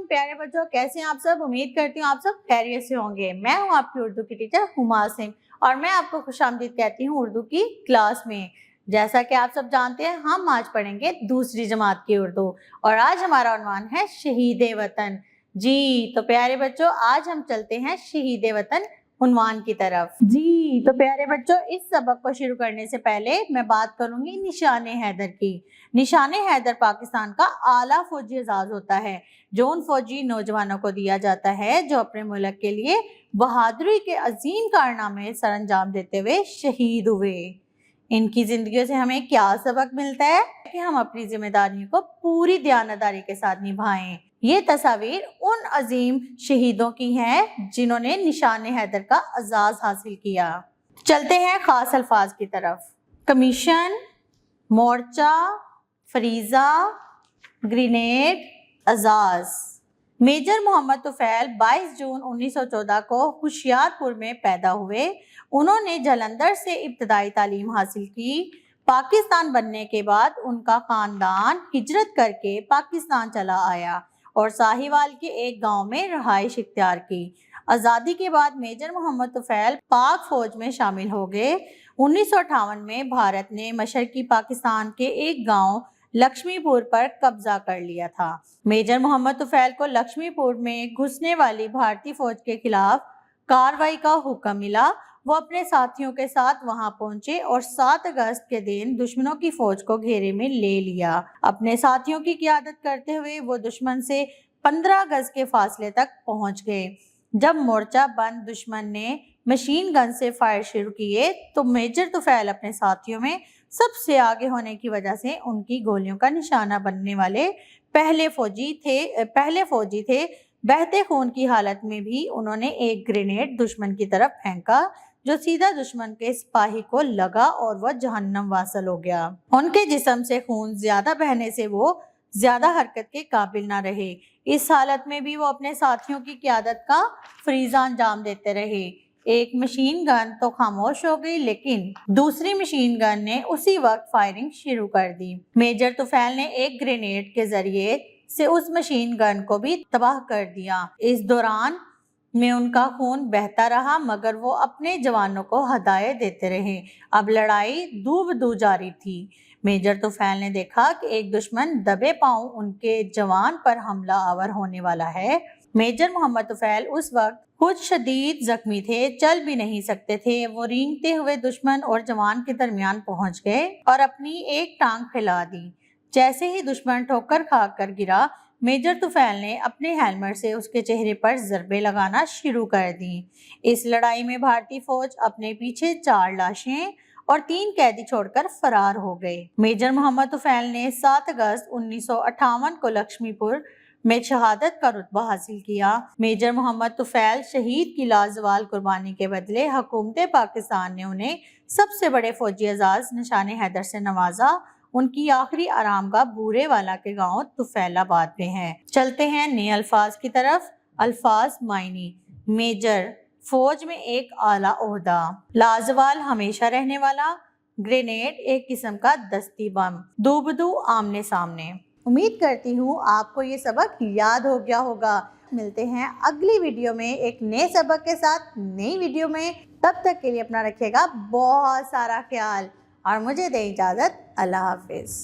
प्यारे बच्चों, कैसे हैं आप सब। उम्मीद करती हूँ आप सब खैरियत से होंगे। मैं हूँ आपकी उर्दू की टीचर हुमा सिंह और मैं आपको खुशामदीद कहती हूँ उर्दू की क्लास में। जैसा कि आप सब जानते हैं, हम आज पढ़ेंगे दूसरी जमात की उर्दू और आज हमारा उन्वान है शहीद वतन। जी तो प्यारे बच्चों, आज हम चलते हैं शहीद वतन उन्वान की तरफ। जी तो प्यारे बच्चों, इस सबक को शुरू करने से पहले मैं बात करूंगी निशान हैदर की। निशान हैदर पाकिस्तान का आला फौजी एजाज होता है जो उन फौजी नौजवानों को दिया जाता है जो अपने मुल्क के लिए बहादुरी के अजीम कारनामे सर अंजाम देते हुए शहीद हुए। इनकी जिंदगियों से हमें क्या सबक मिलता है कि हम अपनी जिम्मेदारियों को पूरी दयानतदारी के साथ निभाएं। ये तस्वीर उन अजीम शहीदों की हैं जिन्होंने निशान हैदर का एजाज हासिल किया। चलते हैं खास अल्फाज की तरफ। कमीशन, मोर्चा, फरीजा, ग्रेनेड, एजाज। मेजर मोहम्मद तुफैल 22 जून 1914 को होशियारपुर में पैदा हुए। उन्होंने जलंधर से इब्तदाई तालीम हासिल की। पाकिस्तान बनने के बाद उनका खानदान हिजरत करके पाकिस्तान चला आया और साहिवाल के एक गांव में रहाइश इख्तियार की। आज़ादी के बाद मेजर मोहम्मद तुफैल पाक फौज में शामिल हो गए। 1958 में भारत ने मशरकी पाकिस्तान के एक गांव लक्ष्मीपुर पर कब्जा कर लिया था। मेजर मोहम्मद तुफैल को लक्ष्मीपुर में घुसने वाली भारतीय फौज के खिलाफ कार्रवाई का हुक्म मिला। वो अपने साथियों के साथ वहां पहुंचे और 7 अगस्त के दिन दुश्मनों की फौज को घेरे में ले लिया। अपने साथियों की क़ियादत करते हुए वो दुश्मन से 15 गज के फासले तक पहुंच गए। जब मोर्चा बंद दुश्मन ने मशीन गन से फायर शुरू किए तो मेजर तुफैल अपने साथियों में सबसे आगे होने की वजह से उनकी गोलियों का निशाना बनने वाले पहले फौजी थे। बहते खून की हालत में भी उन्होंने एक ग्रेनेड दुश्मन की तरफ फेंका जो सीधा दुश्मन के सिपाही को लगा और वह जहन्नम वासल हो गया। उनके जिस्म से खून ज्यादा बहने से वो ज्यादा हरकत के काबिल ना रहे। इस हालत में भी वो अपने साथियों की क़ियादत का फरीज़ा अंजाम देते रहे। एक मशीन गन तो खामोश हो गई, लेकिन दूसरी मशीन गन ने उसी वक्त फायरिंग शुरू कर दी। मेजर तुफैल ने एक ग्रेनेड के जरिए से उस मशीन गन को भी तबाह कर दिया। इस दौरान में उनका खून बहता रहा मगर वो अपने जवानों को हदायत देते रहे। अब लड़ाई दूब जारी थी। मेजर तुफैल ने देखा कि एक दुश्मन दबे पांव उनके जवान पर हमला आवर होने वाला है। मेजर मोहम्मद तुफैल उस वक्त खुद शदीद जख्मी थे, चल भी नहीं सकते थे। वो रेंगते हुए दुश्मन और जवान के दरमियान पहुंच गए और अपनी एक टांग फैला दी। जैसे ही दुश्मन ठोकर खाकर गिरा, मेजर तुफैल ने अपने हेलमेट से उसके चेहरे पर ज़रबे लगाना शुरू कर दी। इस लड़ाई में भारतीय फौज अपने पीछे 4 लाशें और 3 कैदी छोड़कर फरार हो गए। मेजर मोहम्मद तुफैल ने 7 अगस्त 1958 को लक्ष्मीपुर में शहादत का रुतबा हासिल किया। मेजर मोहम्मद तुफैल शहीद की लाजवाल कुर्बानी के बदले हुकूमत पाकिस्तान ने उन्हें सबसे बड़े फौजी एजाज निशान हैदर से नवाजा। उनकी आखिरी आरामगाह बूरे वाला के गांव तुफैलाबाद में है। चलते हैं नए अल्फाज की तरफ। अल्फाज मायनी। मेजर, फौज में एक आला ओहदा। लाजवाल, हमेशा रहने वाला। ग्रेनेड, एक किस्म का दस्ती बम। दूबदू, आमने सामने। उम्मीद करती हूँ आपको ये सबक याद हो गया होगा। मिलते हैं अगली वीडियो में एक नए सबक के साथ नई वीडियो में। तब तक के लिए अपना रखिएगा बहुत सारा ख्याल और मुझे दें इजाज़त। अल्लाह हाफिज़।